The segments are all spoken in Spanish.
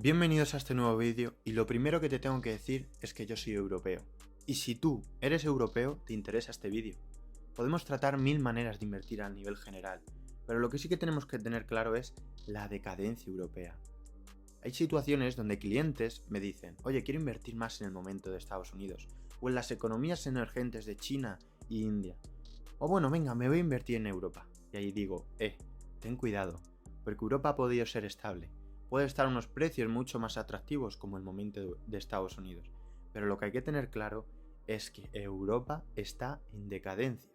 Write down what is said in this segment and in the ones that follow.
Bienvenidos a este nuevo vídeo y lo primero que te tengo que decir es que yo soy europeo. Y si tú eres europeo, te interesa este vídeo. Podemos tratar mil maneras de invertir a nivel general, pero lo que sí que tenemos que tener claro es la decadencia europea. Hay situaciones donde clientes me dicen, oye, quiero invertir más en el momento de Estados Unidos, o en las economías emergentes de China y India. O bueno, venga, me voy a invertir en Europa. Y ahí digo, ten cuidado, porque Europa ha podido ser estable. Puede estar a unos precios mucho más atractivos como el momento de Estados Unidos. Pero lo que hay que tener claro es que Europa está en decadencia.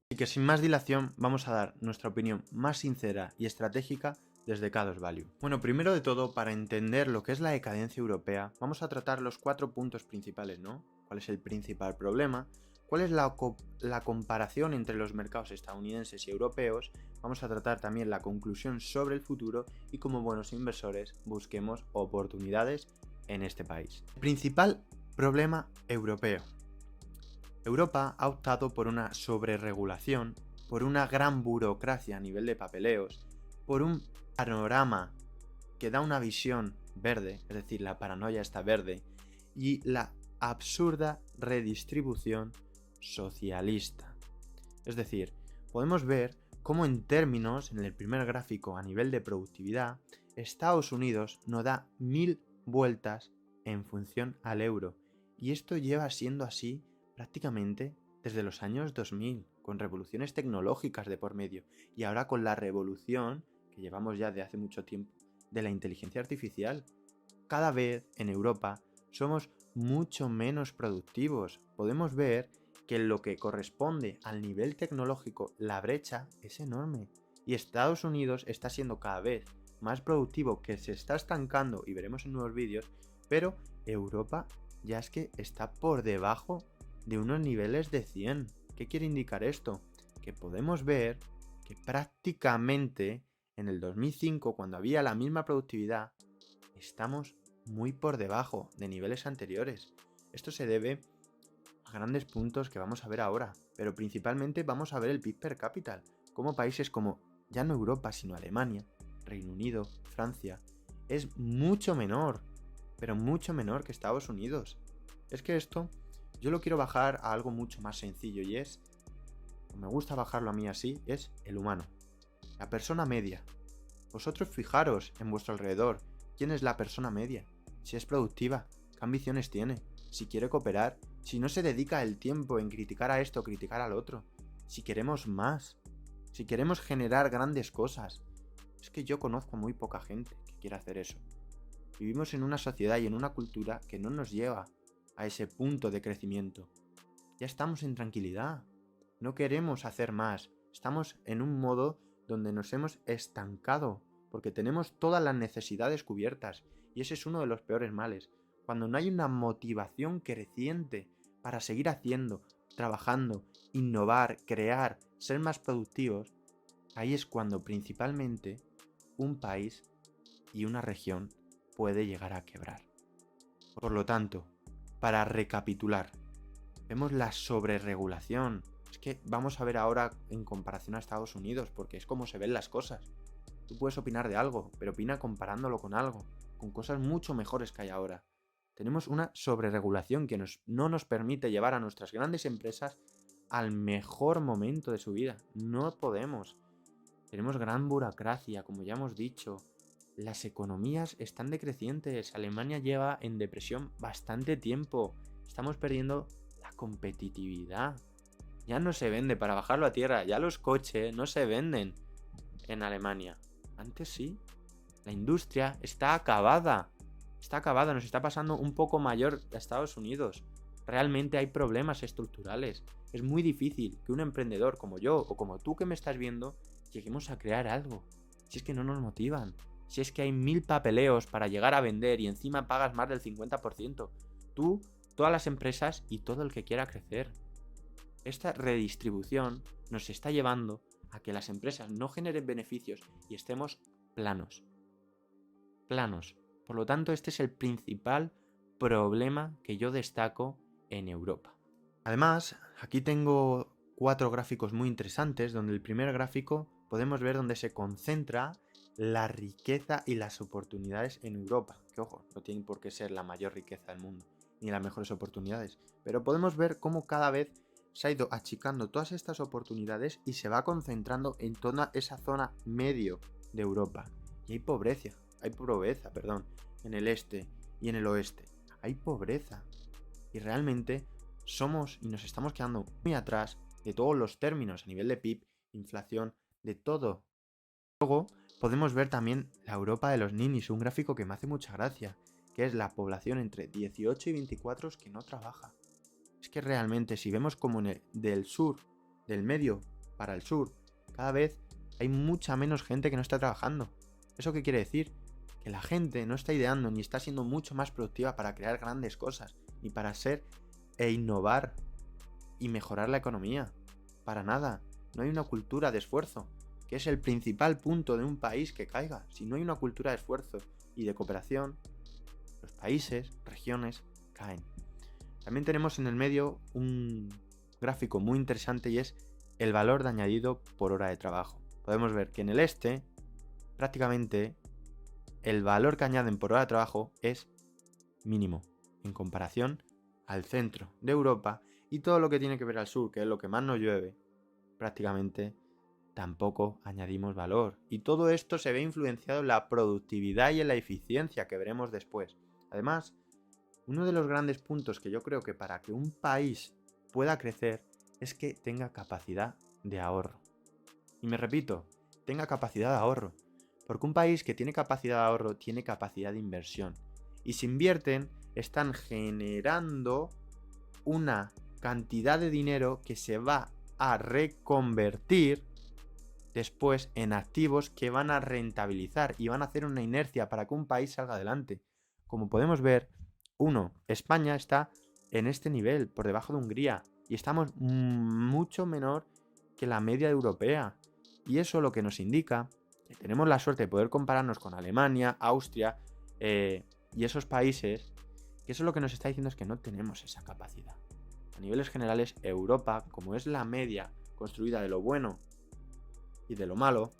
Así que sin más dilación vamos a dar nuestra opinión más sincera y estratégica desde Cados Value. Bueno, primero de todo, para entender lo que es la decadencia europea, vamos a tratar los 4 puntos principales, ¿no? ¿Cuál es el principal problema? ¿Cuál es la comparación entre los mercados estadounidenses y europeos? Vamos a tratar también la conclusión sobre el futuro y como buenos inversores busquemos oportunidades en este país. Principal problema europeo. Europa ha optado por una sobreregulación, por una gran burocracia a nivel de papeleos, por un panorama que da una visión verde, es decir, la paranoia está verde, y la absurda redistribución socialista. Es decir, podemos ver cómo en el primer gráfico a nivel de productividad, Estados Unidos no da 1000 vueltas en función al euro, y esto lleva siendo así prácticamente desde los años 2000, con revoluciones tecnológicas de por medio, y ahora con la revolución que llevamos ya de hace mucho tiempo de la inteligencia artificial. Cada vez en Europa somos mucho menos productivos. Podemos ver que en lo que corresponde al nivel tecnológico la brecha es enorme y Estados Unidos está siendo cada vez más productivo, que se está estancando y veremos en nuevos vídeos, pero Europa ya es que está por debajo de unos niveles de 100. ¿Qué quiere indicar esto? Que podemos ver que prácticamente en el 2005, cuando había la misma productividad, estamos muy por debajo de niveles anteriores. Esto se debe a grandes puntos que vamos a ver ahora, pero principalmente vamos a ver el PIB per cápita, como países como ya no Europa, sino Alemania, Reino Unido, Francia, es mucho menor, pero mucho menor que Estados Unidos. Es que esto yo lo quiero bajar a algo mucho más sencillo y es, me gusta bajarlo a mí así, es el humano, la persona media. Vosotros fijaros en vuestro alrededor, ¿quién es la persona media? Si es productiva, ¿qué ambiciones tiene? Si quiere cooperar, si no se dedica el tiempo en criticar a esto, criticar al otro, si queremos más, si queremos generar grandes cosas. Es que yo conozco muy poca gente que quiera hacer eso. Vivimos en una sociedad y en una cultura que no nos lleva a ese punto de crecimiento. Ya estamos en tranquilidad, no queremos hacer más, estamos en un modo donde nos hemos estancado, porque tenemos todas las necesidades cubiertas, y ese es uno de los peores males. Cuando no hay una motivación creciente para seguir haciendo, trabajando, innovar, crear, ser más productivos, ahí es cuando principalmente un país y una región puede llegar a quebrar. Por lo tanto, para recapitular, vemos la sobreregulación. Es que vamos a ver ahora en comparación a Estados Unidos, porque es como se ven las cosas. Tú puedes opinar de algo, pero opina comparándolo con algo, con cosas mucho mejores que hay ahora. Tenemos una sobreregulación que no nos permite llevar a nuestras grandes empresas al mejor momento de su vida. No podemos. Tenemos gran burocracia, como ya hemos dicho. Las economías están decrecientes. Alemania lleva en depresión bastante tiempo. Estamos perdiendo la competitividad. Ya no se vende, para bajarlo a tierra, ya los coches no se venden en Alemania. Antes sí. La industria está acabada. Está acabada, nos está pasando un poco mayor a Estados Unidos. Realmente hay problemas estructurales. Es muy difícil que un emprendedor como yo o como tú que me estás viendo lleguemos a crear algo. Si es que no nos motivan. Si es que hay 1000 papeleos para llegar a vender y encima pagas más del 50%. Tú, todas las empresas y todo el que quiera crecer. Esta redistribución nos está llevando a que las empresas no generen beneficios y estemos planos. Planos. Por lo tanto, este es el principal problema que yo destaco en Europa. Además, aquí tengo 4 gráficos muy interesantes, donde el primer gráfico podemos ver dónde se concentra la riqueza y las oportunidades en Europa. Que ojo, no tiene por qué ser la mayor riqueza del mundo, ni las mejores oportunidades. Pero podemos ver cómo cada vez se ha ido achicando todas estas oportunidades y se va concentrando en toda esa zona medio de Europa. Y hay pobreza, en el este y en el oeste. Hay pobreza. Y realmente somos y nos estamos quedando muy atrás de todos los términos a nivel de PIB, inflación, de todo. Luego podemos ver también la Europa de los ninis, un gráfico que me hace mucha gracia, que es la población entre 18 y 24 que no trabaja. Es que realmente si vemos como del sur, del medio para el sur, cada vez hay mucha menos gente que no está trabajando. ¿Eso qué quiere decir? Que la gente no está ideando ni está siendo mucho más productiva para crear grandes cosas, ni para ser e innovar y mejorar la economía. Para nada. No hay una cultura de esfuerzo, que es el principal punto de un país que caiga. Si no hay una cultura de esfuerzo y de cooperación, los países, regiones, caen. También tenemos en el medio un gráfico muy interesante y es el valor de añadido por hora de trabajo. Podemos ver que en el este, prácticamente, el valor que añaden por hora de trabajo es mínimo en comparación al centro de Europa, y todo lo que tiene que ver al sur, que es lo que más nos llueve, prácticamente tampoco añadimos valor. Y todo esto se ve influenciado en la productividad y en la eficiencia que veremos después. Además, uno de los grandes puntos que yo creo que para que un país pueda crecer es que tenga capacidad de ahorro. Y me repito, tenga capacidad de ahorro. Porque un país que tiene capacidad de ahorro tiene capacidad de inversión. Y si invierten, están generando una cantidad de dinero que se va a reconvertir después en activos que van a rentabilizar y van a hacer una inercia para que un país salga adelante. Como podemos ver, España está en este nivel, por debajo de Hungría, y estamos mucho menor que la media europea. Y eso lo que nos indica que tenemos la suerte de poder compararnos con Alemania, Austria y esos países, que eso lo que nos está diciendo es que no tenemos esa capacidad. A niveles generales, Europa, como es la media construida de lo bueno y de lo malo,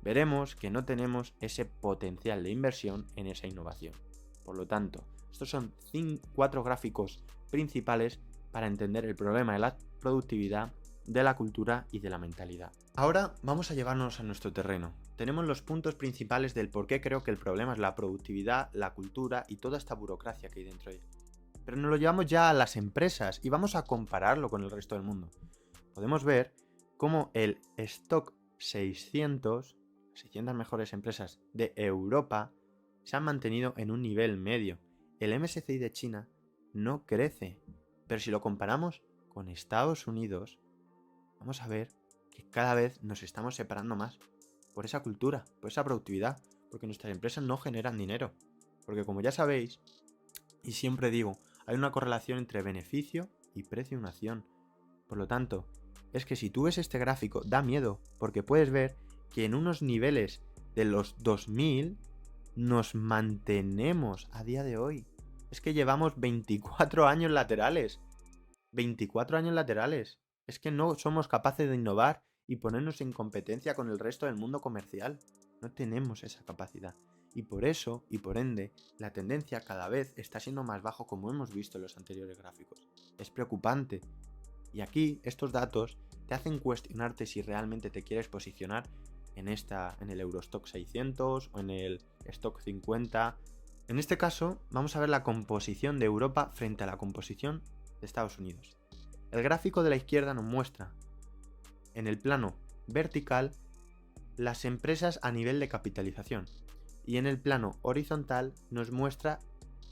veremos que no tenemos ese potencial de inversión en esa innovación. Por lo tanto, estos son 4 gráficos principales para entender el problema de la productividad, de la cultura y de la mentalidad. Ahora vamos a llevarnos a nuestro terreno. Tenemos los puntos principales del por qué creo que el problema es la productividad, la cultura y toda esta burocracia que hay dentro de ella. Pero nos lo llevamos ya a las empresas y vamos a compararlo con el resto del mundo. Podemos ver cómo el Stock 600 mejores empresas de Europa se han mantenido en un nivel medio. El MSCI de China no crece, pero si lo comparamos con Estados Unidos, vamos a ver que cada vez nos estamos separando más por esa cultura, por esa productividad, porque nuestras empresas no generan dinero. Porque como ya sabéis, y siempre digo, hay una correlación entre beneficio y precio de una acción. Por lo tanto, es que si tú ves este gráfico, da miedo, porque puedes ver que en unos niveles de los 2000 nos mantenemos a día de hoy. Es que llevamos 24 años laterales. 24 años laterales. Es que no somos capaces de innovar y ponernos en competencia con el resto del mundo comercial. No tenemos esa capacidad. Y por eso, y por ende, la tendencia cada vez está siendo más bajo, como hemos visto en los anteriores gráficos. Es preocupante. Y aquí estos datos te hacen cuestionarte si realmente te quieres posicionar en el Eurostock 600 o en el Stock 50. En este caso vamos a ver la composición de Europa frente a la composición de Estados Unidos. El gráfico de la izquierda nos muestra en el plano vertical las empresas a nivel de capitalización y en el plano horizontal nos muestra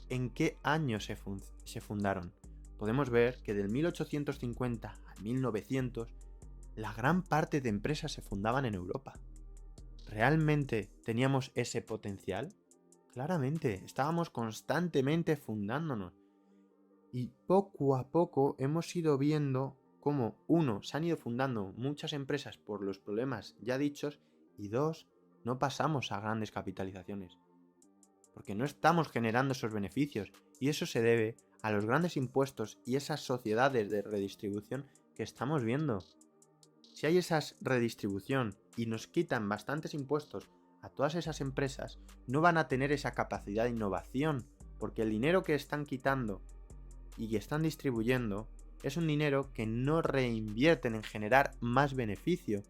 en qué año se fundaron. Podemos ver que del 1850 al 1900 la gran parte de empresas se fundaban en Europa. ¿Realmente teníamos ese potencial? Claramente, estábamos constantemente fundándonos. Y poco a poco hemos ido viendo cómo, se han ido fundando muchas empresas por los problemas ya dichos, y 2, no pasamos a grandes capitalizaciones. Porque no estamos generando esos beneficios, y eso se debe a los grandes impuestos y esas sociedades de redistribución que estamos viendo. Si hay esa redistribución y nos quitan bastantes impuestos a todas esas empresas, no van a tener esa capacidad de innovación, porque el dinero que están quitando y que están distribuyendo es un dinero que no reinvierten en generar más beneficio.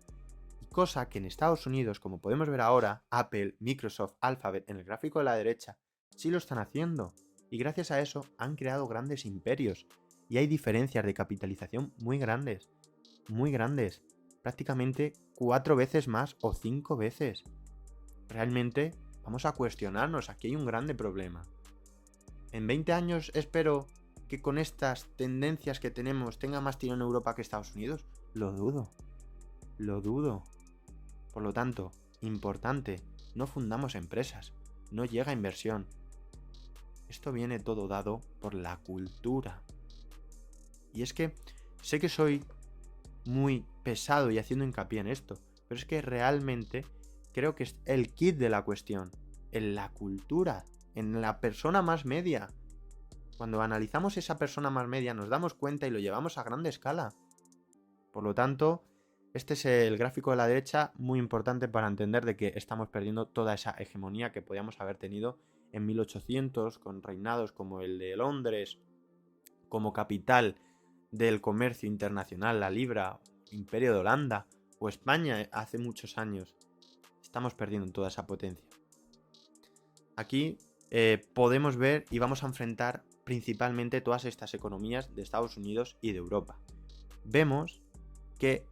Cosa que en Estados Unidos, como podemos ver ahora, Apple, Microsoft, Alphabet en el gráfico de la derecha, sí lo están haciendo. Y gracias a eso han creado grandes imperios. Y hay diferencias de capitalización muy grandes. Muy grandes. Prácticamente 4 veces más o 5 veces. Realmente vamos a cuestionarnos. Aquí hay un grande problema. En 20 años espero que con estas tendencias que tenemos tenga más tirón en Europa que Estados Unidos. Lo dudo. Lo dudo. Por lo tanto, importante, no fundamos empresas, no llega inversión. Esto viene todo dado por la cultura. Y es que sé que soy muy pesado y haciendo hincapié en esto, pero es que realmente creo que es el kit de la cuestión, en la cultura, en la persona más media. Cuando analizamos esa persona más media nos damos cuenta y lo llevamos a grande escala. Por lo tanto, este es el gráfico de la derecha, muy importante para entender de que estamos perdiendo toda esa hegemonía que podíamos haber tenido en 1800 con reinados como el de Londres, como capital del comercio internacional, la libra, imperio de Holanda o España hace muchos años. Estamos perdiendo toda esa potencia. Aquí podemos ver y vamos a enfrentar principalmente todas estas economías de Estados Unidos y de Europa. Vemos que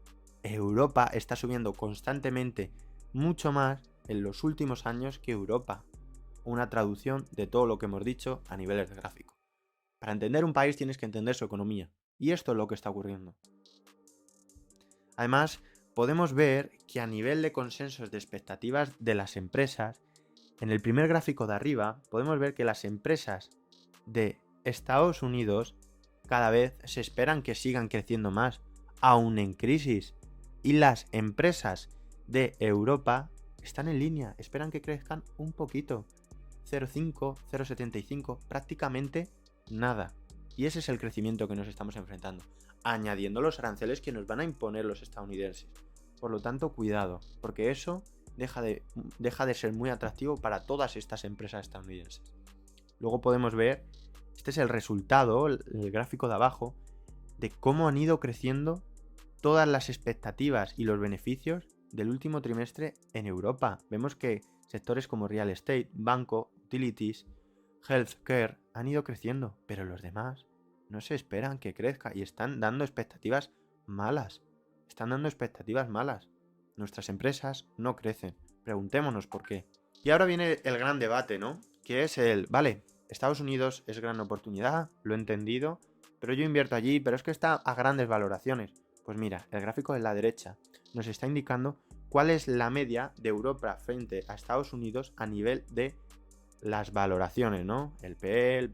Europa está subiendo constantemente mucho más en los últimos años que Europa. Una traducción de todo lo que hemos dicho a niveles de gráfico. Para entender un país tienes que entender su economía. Y esto es lo que está ocurriendo. Además, podemos ver que a nivel de consensos de expectativas de las empresas, en el primer gráfico de arriba, podemos ver que las empresas de Estados Unidos cada vez se esperan que sigan creciendo más, aún en crisis. Y las empresas de Europa están en línea, esperan que crezcan un poquito. 0,5, 0,75, prácticamente nada. Y ese es el crecimiento que nos estamos enfrentando, añadiendo los aranceles que nos van a imponer los estadounidenses. Por lo tanto, cuidado, porque eso deja de ser muy atractivo para todas estas empresas estadounidenses. Luego podemos ver, este es el resultado, el gráfico de abajo, de cómo han ido creciendo todas las expectativas y los beneficios del último trimestre en Europa. Vemos que sectores como real estate, banco, utilities, healthcare han ido creciendo, pero los demás no se esperan que crezca y están dando expectativas malas. Están dando expectativas malas. Nuestras empresas no crecen. Preguntémonos por qué. Y ahora viene el gran debate, ¿no? Que es vale, Estados Unidos es gran oportunidad, lo he entendido, pero yo invierto allí, pero es que está a grandes valoraciones. Pues mira, el gráfico de la derecha nos está indicando cuál es la media de Europa frente a Estados Unidos a nivel de las valoraciones, ¿no? El PE,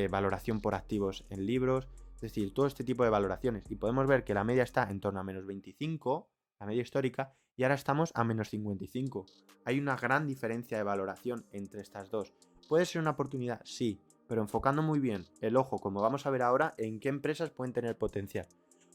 valoración por activos en libros, es decir, todo este tipo de valoraciones. Y podemos ver que la media está en torno a menos 25, la media histórica, y ahora estamos a menos 55. Hay una gran diferencia de valoración entre estas dos. ¿Puede ser una oportunidad? Sí, pero enfocando muy bien el ojo, como vamos a ver ahora, en qué empresas pueden tener potencial.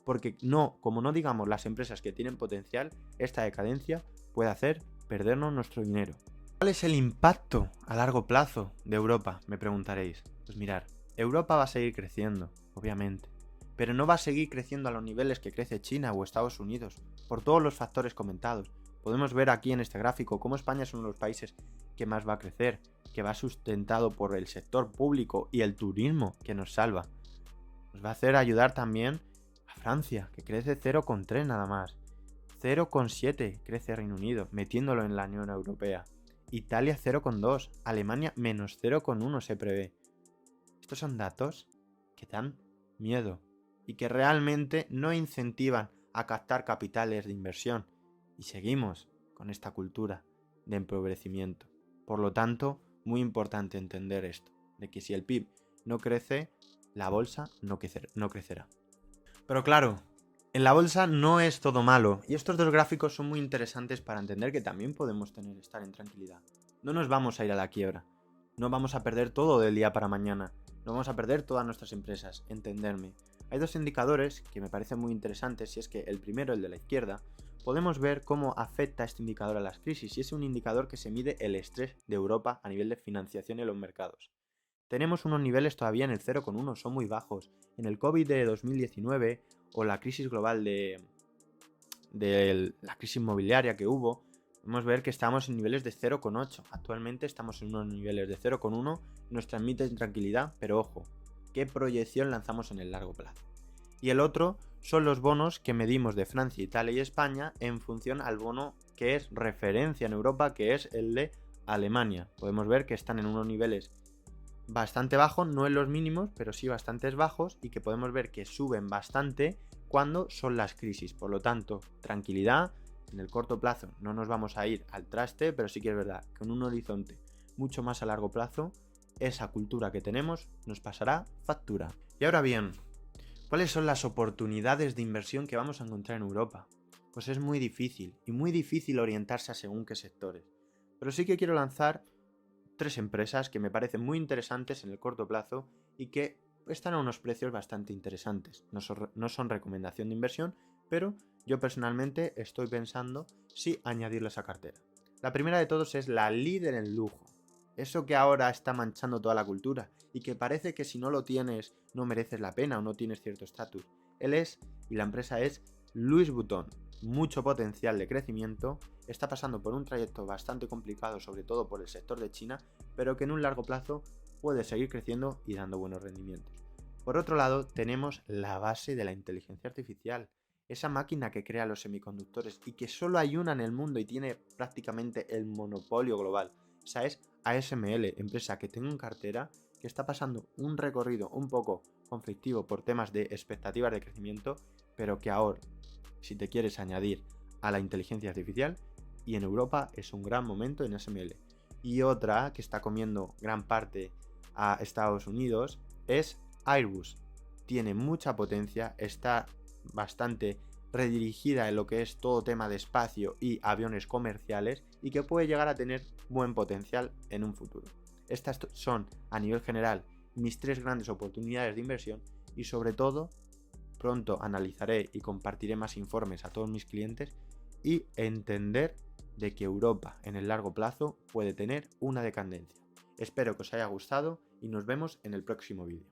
Porque como no digamos las empresas que tienen potencial, esta decadencia puede hacer perdernos nuestro dinero. ¿Cuál es el impacto a largo plazo de Europa? Me preguntaréis. Pues mirad, Europa va a seguir creciendo, obviamente, pero no va a seguir creciendo a los niveles que crece China o Estados Unidos, por todos los factores comentados. Podemos ver aquí en este gráfico cómo España es uno de los países que más va a crecer, que va sustentado por el sector público y el turismo que nos salva. Nos va a hacer ayudar también a Francia, que crece 0,3 nada más. 0,7 crece Reino Unido, metiéndolo en la Unión Europea. Italia 0,2, Alemania menos 0,1 se prevé. Estos son datos que dan miedo y que realmente no incentivan a captar capitales de inversión. Y seguimos con esta cultura de empobrecimiento. Por lo tanto, muy importante entender esto, de que si el PIB no crece, la bolsa no crecerá. Pero claro, en la bolsa no es todo malo, y estos dos gráficos son muy interesantes para entender que también podemos estar en tranquilidad. No nos vamos a ir a la quiebra, no vamos a perder todo del día para mañana, no vamos a perder todas nuestras empresas, entenderme. Hay dos indicadores que me parecen muy interesantes, y es que el primero, el de la izquierda, podemos ver cómo afecta este indicador a las crisis, y es un indicador que se mide el estrés de Europa a nivel de financiación en los mercados. Tenemos unos niveles todavía en el 0,1, son muy bajos. En el COVID de 2019 o la crisis global de la crisis inmobiliaria que hubo, podemos ver que estamos en niveles de 0,8. Actualmente estamos en unos niveles de 0,1, nos transmiten tranquilidad, pero ojo, ¿qué proyección lanzamos en el largo plazo? Y el otro son los bonos que medimos de Francia, Italia y España en función al bono que es referencia en Europa, que es el de Alemania. Podemos ver que están en unos niveles bastante bajos, no en los mínimos, pero sí bastante bajos, y que podemos ver que suben bastante cuando son las crisis. Por lo tanto, tranquilidad, en el corto plazo no nos vamos a ir al traste, pero sí que es verdad que en un horizonte mucho más a largo plazo, esa cultura que tenemos nos pasará factura. Y ahora bien, ¿cuáles son las oportunidades de inversión que vamos a encontrar en Europa? Pues es muy difícil orientarse a según qué sectores. Pero sí que quiero lanzar 3 empresas que me parecen muy interesantes en el corto plazo y que están a unos precios bastante interesantes. No son recomendación de inversión, pero yo personalmente estoy pensando si añadirles a cartera. La primera de todos es la líder en lujo. Eso que ahora está manchando toda la cultura y que parece que si no lo tienes no mereces la pena o no tienes cierto estatus. Y la empresa es Louis Vuitton. Mucho potencial de crecimiento, está pasando por un trayecto bastante complicado, sobre todo por el sector de China, pero que en un largo plazo puede seguir creciendo y dando buenos rendimientos. Por otro lado, tenemos la base de la inteligencia artificial, esa máquina que crea los semiconductores y que solo hay una en el mundo y tiene prácticamente el monopolio global. Esa es ASML, empresa que tengo en cartera, que está pasando un recorrido un poco conflictivo por temas de expectativas de crecimiento, pero que ahora, si te quieres añadir a la inteligencia artificial, y en Europa es un gran momento en ASML. Y otra que está comiendo gran parte a Estados Unidos es Airbus. Tiene mucha potencia, está bastante redirigida en lo que es todo tema de espacio y aviones comerciales, y que puede llegar a tener buen potencial en un futuro. Estas son, a nivel general, mis 3 grandes oportunidades de inversión, y sobre todo pronto analizaré y compartiré más informes a todos mis clientes y entender de que Europa en el largo plazo puede tener una decadencia. Espero que os haya gustado y nos vemos en el próximo vídeo.